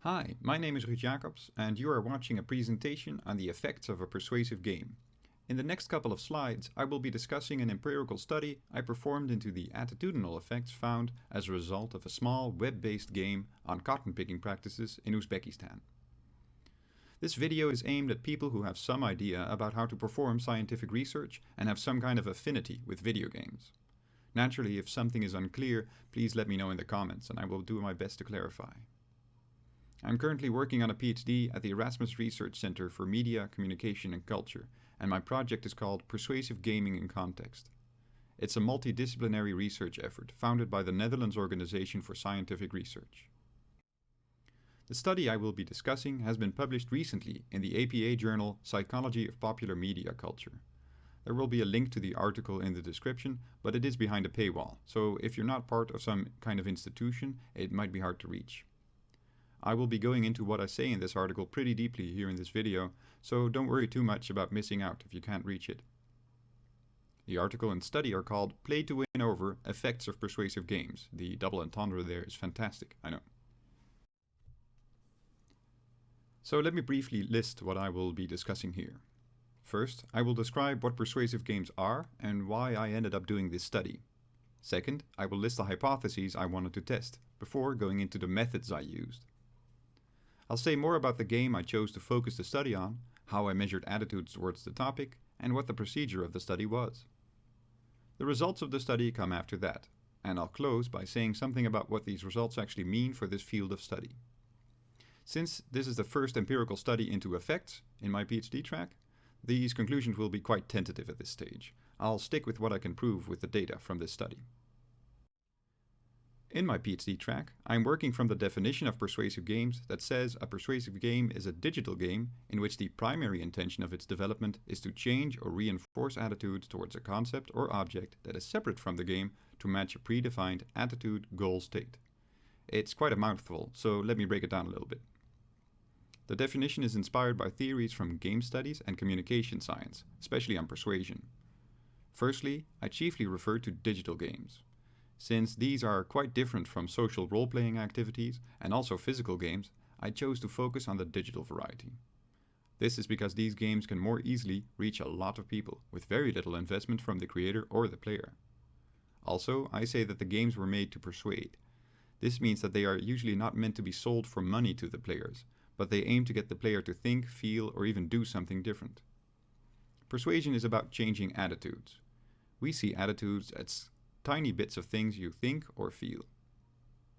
Hi, my name is Ruud Jacobs, and you are watching a presentation on the effects of a persuasive game. In the next couple of slides, I will be discussing an empirical study I performed into the attitudinal effects found as a result of a small web-based game on cotton picking practices in Uzbekistan. This video is aimed at people who have some idea about how to perform scientific research and have some kind of affinity with video games. Naturally, if something is unclear, please let me know in the comments and I will do my best to clarify. I'm currently working on a PhD at the Erasmus Research Center for Media, Communication and Culture, and my project is called Persuasive Gaming in Context. It's a multidisciplinary research effort founded by the Netherlands Organization for Scientific Research. The study I will be discussing has been published recently in the APA journal Psychology of Popular Media Culture. There will be a link to the article in the description, but it is behind a paywall, so if you're not part of some kind of institution, it might be hard to reach. I will be going into what I say in this article pretty deeply here in this video, so don't worry too much about missing out if you can't reach it. The article and study are called Play to Win Over Effects of Persuasive Games. The double entendre there is fantastic, I know. So let me briefly list what I will be discussing here. First, I will describe what persuasive games are and why I ended up doing this study. Second, I will list the hypotheses I wanted to test, before going into the methods I used. I'll say more about the game I chose to focus the study on, how I measured attitudes towards the topic, and what the procedure of the study was. The results of the study come after that, and I'll close by saying something about what these results actually mean for this field of study. Since this is the first empirical study into effects in my PhD track, these conclusions will be quite tentative at this stage. I'll stick with what I can prove with the data from this study. In my PhD track, I'm working from the definition of persuasive games that says a persuasive game is a digital game in which the primary intention of its development is to change or reinforce attitudes towards a concept or object that is separate from the game to match a predefined attitude goal state. It's quite a mouthful, so let me break it down a little bit. The definition is inspired by theories from game studies and communication science, especially on persuasion. Firstly, I chiefly refer to digital games. Since these are quite different from social role-playing activities and also physical games, I chose to focus on the digital variety. This is because these games can more easily reach a lot of people with very little investment from the creator or the player. Also, I say that the games were made to persuade. This means that they are usually not meant to be sold for money to the players, but they aim to get the player to think, feel, or even do something different. Persuasion is about changing attitudes. We see attitudes as tiny bits of things you think or feel.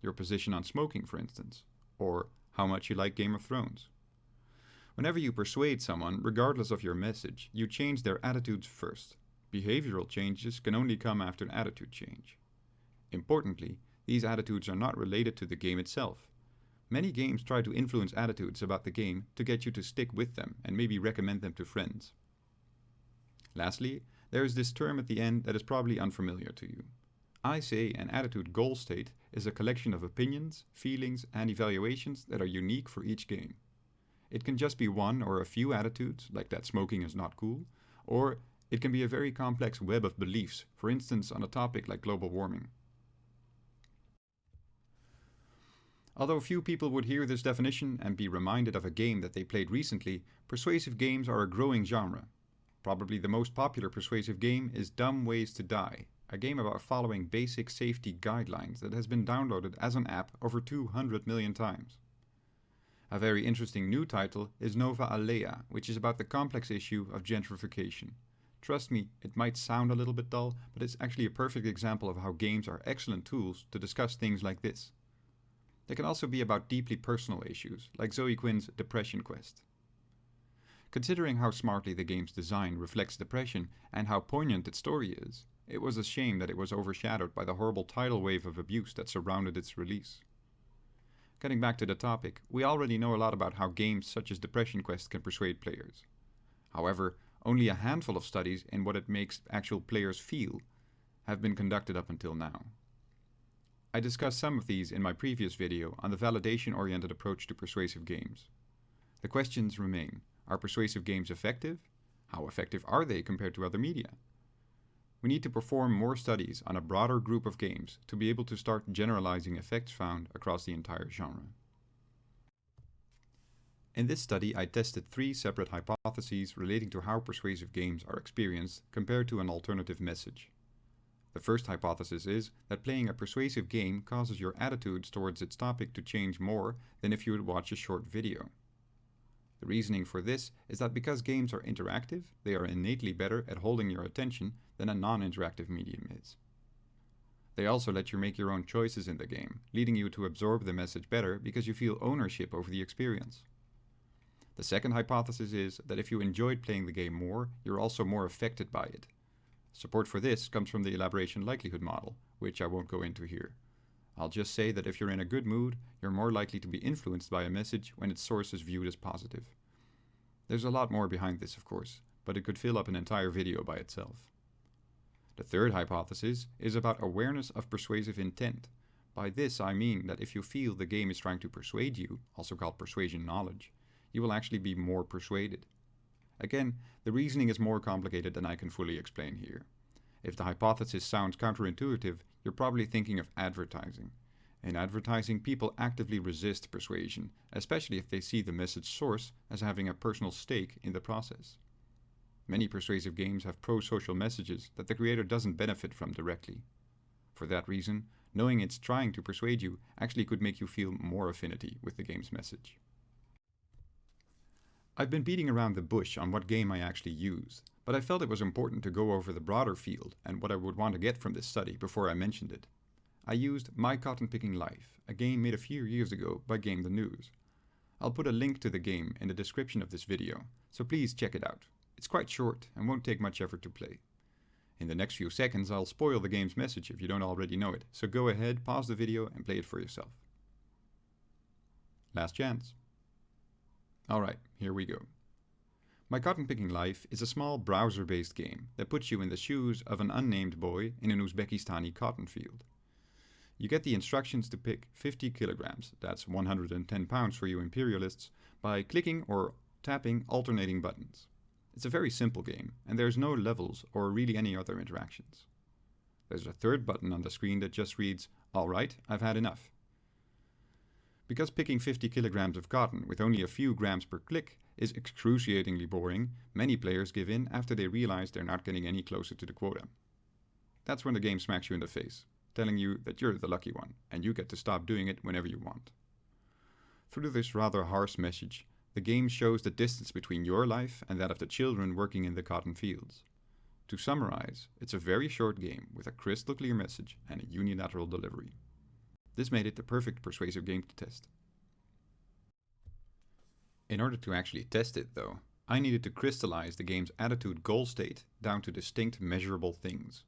Your position on smoking, for instance, or how much you like Game of Thrones. Whenever you persuade someone, regardless of your message, you change their attitudes first. Behavioral changes can only come after an attitude change. Importantly, these attitudes are not related to the game itself. Many games try to influence attitudes about the game to get you to stick with them and maybe recommend them to friends. Lastly, there is this term at the end that is probably unfamiliar to you. I say an attitude goal state is a collection of opinions, feelings, and evaluations that are unique for each game. It can just be one or a few attitudes, like that smoking is not cool, or it can be a very complex web of beliefs, for instance on a topic like global warming. Although few people would hear this definition and be reminded of a game that they played recently, persuasive games are a growing genre. Probably the most popular persuasive game is Dumb Ways to Die, a game about following basic safety guidelines that has been downloaded as an app over 200 million times. A very interesting new title is Nova Alea, which is about the complex issue of gentrification. Trust me, it might sound a little bit dull, but it's actually a perfect example of how games are excellent tools to discuss things like this. They can also be about deeply personal issues, like Zoe Quinn's Depression Quest. Considering how smartly the game's design reflects depression and how poignant its story is, it was a shame that it was overshadowed by the horrible tidal wave of abuse that surrounded its release. Getting back to the topic, we already know a lot about how games such as Depression Quest can persuade players. However, only a handful of studies in what it makes actual players feel have been conducted up until now. I discussed some of these in my previous video on the validation-oriented approach to persuasive games. The questions remain. Are persuasive games effective? How effective are they compared to other media? We need to perform more studies on a broader group of games to be able to start generalizing effects found across the entire genre. In this study, I tested 3 separate hypotheses relating to how persuasive games are experienced compared to an alternative message. The first hypothesis is that playing a persuasive game causes your attitudes towards its topic to change more than if you would watch a short video. The reasoning for this is that because games are interactive, they are innately better at holding your attention than a non-interactive medium is. They also let you make your own choices in the game, leading you to absorb the message better because you feel ownership over the experience. The second hypothesis is that if you enjoyed playing the game more, you're also more affected by it. Support for this comes from the elaboration likelihood model, which I won't go into here. I'll just say that if you're in a good mood, you're more likely to be influenced by a message when its source is viewed as positive. There's a lot more behind this, of course, but it could fill up an entire video by itself. The third hypothesis is about awareness of persuasive intent. By this I mean that if you feel the game is trying to persuade you, also called persuasion knowledge, you will actually be more persuaded. Again, the reasoning is more complicated than I can fully explain here. If the hypothesis sounds counterintuitive, you're probably thinking of advertising. In advertising, people actively resist persuasion, especially if they see the message source as having a personal stake in the process. Many persuasive games have pro-social messages that the creator doesn't benefit from directly. For that reason, knowing it's trying to persuade you actually could make you feel more affinity with the game's message. I've been beating around the bush on what game I actually used, but I felt it was important to go over the broader field and what I would want to get from this study before I mentioned it. I used My Cotton Picking Life, a game made a few years ago by Game the News. I'll put a link to the game in the description of this video, so please check it out. It's quite short and won't take much effort to play. In the next few seconds I'll spoil the game's message if you don't already know it, so go ahead, pause the video and play it for yourself. Last chance. Alright, here we go. My Cotton Picking Life is a small browser-based game that puts you in the shoes of an unnamed boy in an Uzbekistani cotton field. You get the instructions to pick 50 kilograms, that's 110 pounds for you imperialists, by clicking or tapping alternating buttons. It's a very simple game, and there's no levels or really any other interactions. There's a third button on the screen that just reads, "Alright, I've had enough." Because picking 50 kilograms of cotton with only a few grams per click is excruciatingly boring, many players give in after they realize they're not getting any closer to the quota. That's when the game smacks you in the face, telling you that you're the lucky one, and you get to stop doing it whenever you want. Through this rather harsh message, the game shows the distance between your life and that of the children working in the cotton fields. To summarize, it's a very short game with a crystal clear message and a unilateral delivery. This made it the perfect persuasive game to test. In order to actually test it, though, I needed to crystallize the game's attitude goal state down to distinct measurable things.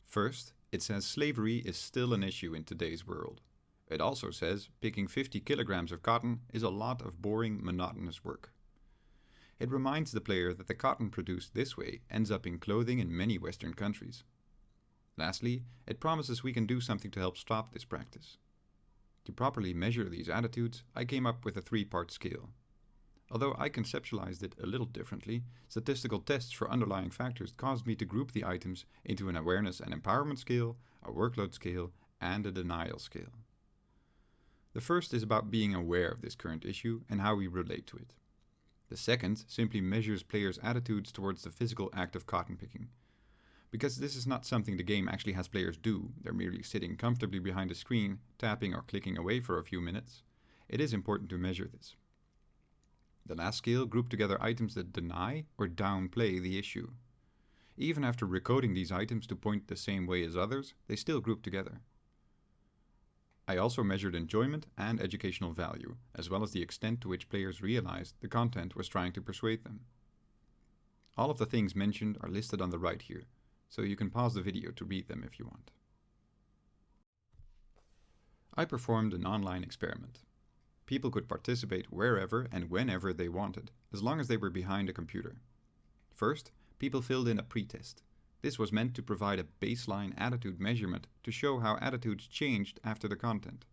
First, it says slavery is still an issue in today's world. It also says picking 50 kilograms of cotton is a lot of boring, monotonous work. It reminds the player that the cotton produced this way ends up in clothing in many Western countries. Lastly, it promises we can do something to help stop this practice. To properly measure these attitudes, I came up with a 3-part scale. Although I conceptualized it a little differently, statistical tests for underlying factors caused me to group the items into an awareness and empowerment scale, a workload scale, and a denial scale. The first is about being aware of this current issue and how we relate to it. The second simply measures players' attitudes towards the physical act of cotton picking. Because this is not something the game actually has players do, they're merely sitting comfortably behind a screen, tapping or clicking away for a few minutes, it is important to measure this. The last scale grouped together items that deny or downplay the issue. Even after recoding these items to point the same way as others, they still group together. I also measured enjoyment and educational value, as well as the extent to which players realized the content was trying to persuade them. All of the things mentioned are listed on the right here, so you can pause the video to read them if you want. I performed an online experiment. People could participate wherever and whenever they wanted, as long as they were behind a computer. First, people filled in a pretest. This was meant to provide a baseline attitude measurement to show how attitudes changed after the content.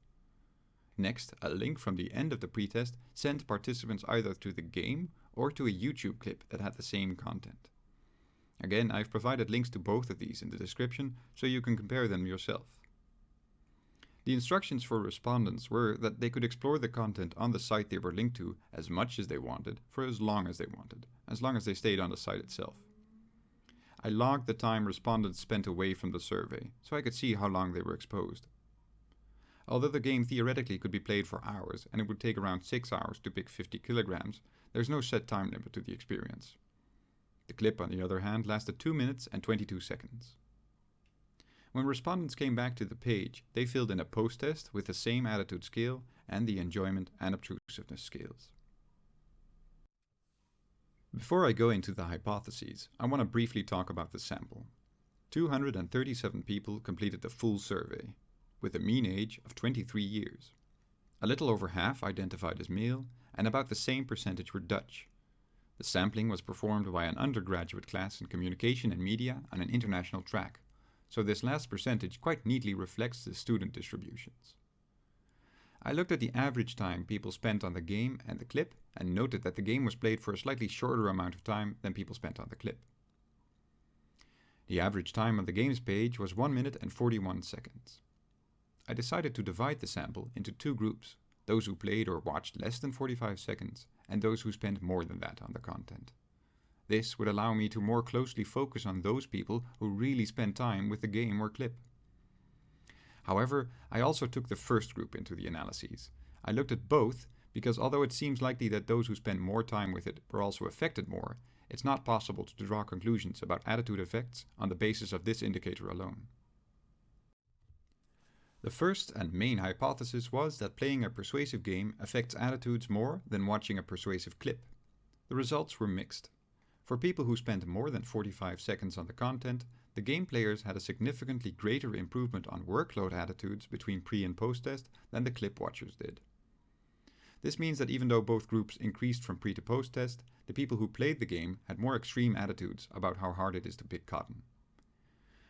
Next, a link from the end of the pretest sent participants either to the game or to a YouTube clip that had the same content. Again, I've provided links to both of these in the description so you can compare them yourself. The instructions for respondents were that they could explore the content on the site they were linked to as much as they wanted for as long as they wanted, as long as they stayed on the site itself. I logged the time respondents spent away from the survey, so I could see how long they were exposed. Although the game theoretically could be played for hours and it would take around 6 hours to pick 50 kilograms, there's no set time limit to the experience. The clip, on the other hand, lasted 2 minutes and 22 seconds. When respondents came back to the page, they filled in a post-test with the same attitude scale and the enjoyment and obtrusiveness scales. Before I go into the hypotheses, I want to briefly talk about the sample. 237 people completed the full survey, with a mean age of 23 years. A little over half identified as male, and about the same percentage were Dutch. The sampling was performed by an undergraduate class in communication and media on an international track, so this last percentage quite neatly reflects the student distributions. I looked at the average time people spent on the game and the clip and noted that the game was played for a slightly shorter amount of time than people spent on the clip. The average time on the games page was 1 minute and 41 seconds. I decided to divide the sample into two groups, those who played or watched less than 45 seconds and those who spent more than that on the content. This would allow me to more closely focus on those people who really spend time with the game or clip. However, I also took the first group into the analyses. I looked at both because although it seems likely that those who spend more time with it were also affected more, it's not possible to draw conclusions about attitude effects on the basis of this indicator alone. The first and main hypothesis was that playing a persuasive game affects attitudes more than watching a persuasive clip. The results were mixed. For people who spent more than 45 seconds on the content, the game players had a significantly greater improvement on workload attitudes between pre- and post-test than the clip watchers did. This means that even though both groups increased from pre to post-test, the people who played the game had more extreme attitudes about how hard it is to pick cotton.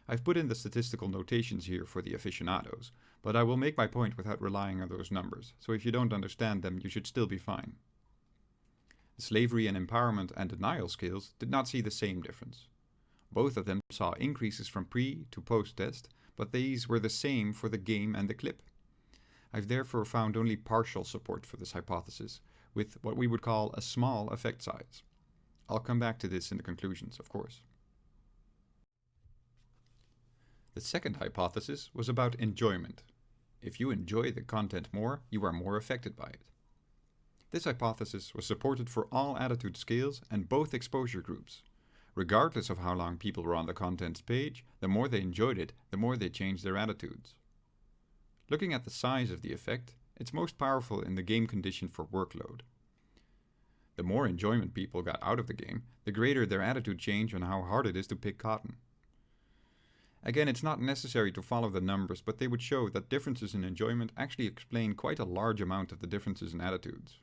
I've put in the statistical notations here for the aficionados, but I will make my point without relying on those numbers, so if you don't understand them, you should still be fine. The slavery and empowerment and denial scales did not see the same difference. Both of them saw increases from pre to post-test, but these were the same for the game and the clip. I've therefore found only partial support for this hypothesis, with what we would call a small effect size. I'll come back to this in the conclusions, of course. The second hypothesis was about enjoyment. If you enjoy the content more, you are more affected by it. This hypothesis was supported for all attitude scales and both exposure groups. Regardless of how long people were on the contents page, the more they enjoyed it, the more they changed their attitudes. Looking at the size of the effect, it's most powerful in the game condition for workload. The more enjoyment people got out of the game, the greater their attitude change on how hard it is to pick cotton. Again, it's not necessary to follow the numbers, but they would show that differences in enjoyment actually explain quite a large amount of the differences in attitudes.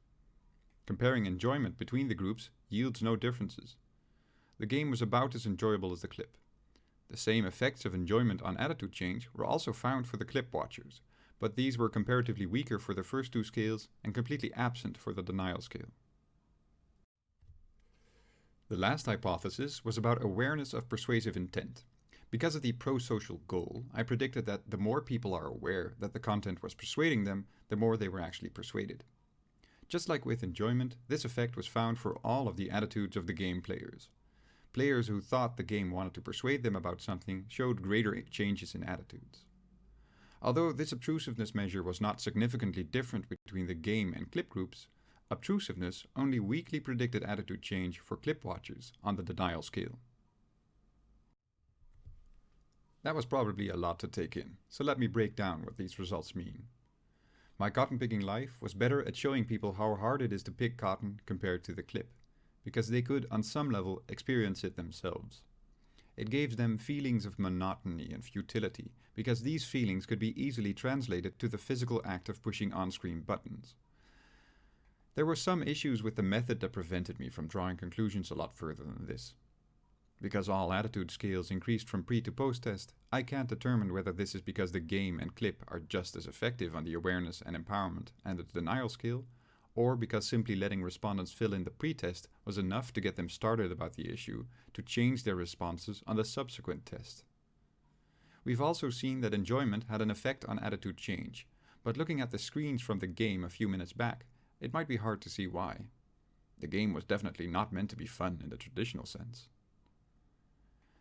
Comparing enjoyment between the groups yields no differences. The game was about as enjoyable as the clip. The same effects of enjoyment on attitude change were also found for the clip watchers, but these were comparatively weaker for the first two scales and completely absent for the denial scale. The last hypothesis was about awareness of persuasive intent. Because of the pro-social goal, I predicted that the more people are aware that the content was persuading them, the more they were actually persuaded. Just like with enjoyment, this effect was found for all of the attitudes of the game players. Players who thought the game wanted to persuade them about something showed greater changes in attitudes. Although this obtrusiveness measure was not significantly different between the game and clip groups, obtrusiveness only weakly predicted attitude change for clip watchers on the denial scale. That was probably a lot to take in, so let me break down what these results mean. My cotton picking life was better at showing people how hard it is to pick cotton compared to the clip, because they could, on some level, experience it themselves. It gave them feelings of monotony and futility, because these feelings could be easily translated to the physical act of pushing on-screen buttons. There were some issues with the method that prevented me from drawing conclusions a lot further than this. Because all attitude scales increased from pre to post-test, I can't determine whether this is because the game and clip are just as effective on the awareness and empowerment and the denial scale, or because simply letting respondents fill in the pre-test was enough to get them started about the issue to change their responses on the subsequent test. We've also seen that enjoyment had an effect on attitude change, but looking at the screens from the game a few minutes back, it might be hard to see why. The game was definitely not meant to be fun in the traditional sense.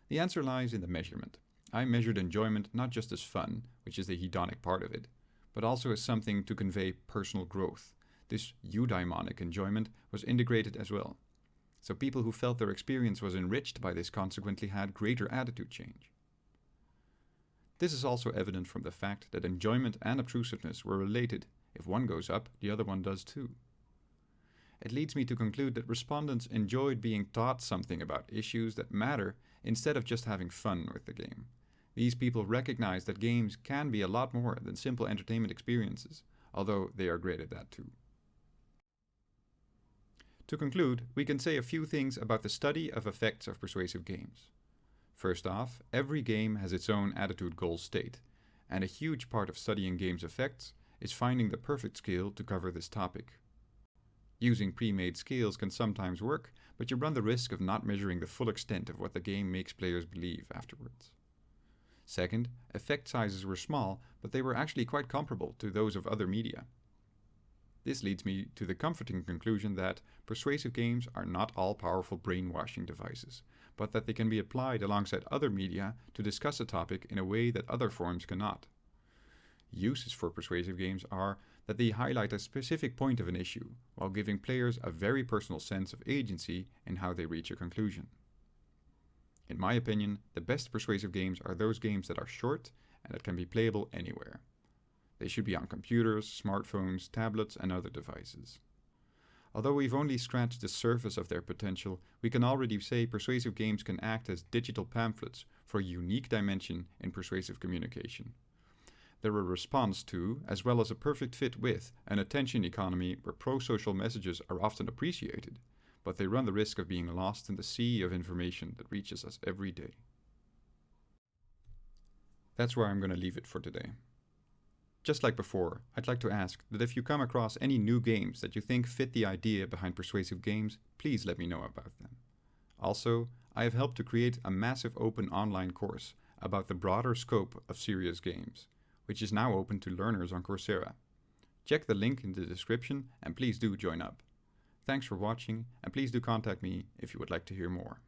The answer lies in the measurement. I measured enjoyment not just as fun, which is the hedonic part of it, but also as something to convey personal growth. This eudaimonic enjoyment was integrated as well. So people who felt their experience was enriched by this consequently had greater attitude change. This is also evident from the fact that enjoyment and obtrusiveness were related. If one goes up, the other one does too. It leads me to conclude that respondents enjoyed being taught something about issues that matter instead of just having fun with the game. These people recognize that games can be a lot more than simple entertainment experiences, although they are great at that too. To conclude, we can say a few things about the study of effects of persuasive games. First off, every game has its own attitude goal state, and a huge part of studying games' effects is finding the perfect scale to cover this topic. Using pre-made scales can sometimes work, but you run the risk of not measuring the full extent of what the game makes players believe afterwards. Second, effect sizes were small, but they were actually quite comparable to those of other media. This leads me to the comforting conclusion that persuasive games are not all powerful brainwashing devices, but that they can be applied alongside other media to discuss a topic in a way that other forms cannot. Uses for persuasive games are that they highlight a specific point of an issue, while giving players a very personal sense of agency in how they reach a conclusion. In my opinion, the best persuasive games are those games that are short and that can be playable anywhere. They should be on computers, smartphones, tablets, and other devices. Although we've only scratched the surface of their potential, we can already say persuasive games can act as digital pamphlets for a unique dimension in persuasive communication. They're a response to, as well as a perfect fit with, an attention economy where pro-social messages are often appreciated, but they run the risk of being lost in the sea of information that reaches us every day. That's where I'm going to leave it for today. Just like before, I'd like to ask that if you come across any new games that you think fit the idea behind persuasive games, please let me know about them. Also, I have helped to create a massive open online course about the broader scope of serious games, which is now open to learners on Coursera. Check the link in the description and please do join up. Thanks for watching, and please do contact me if you would like to hear more.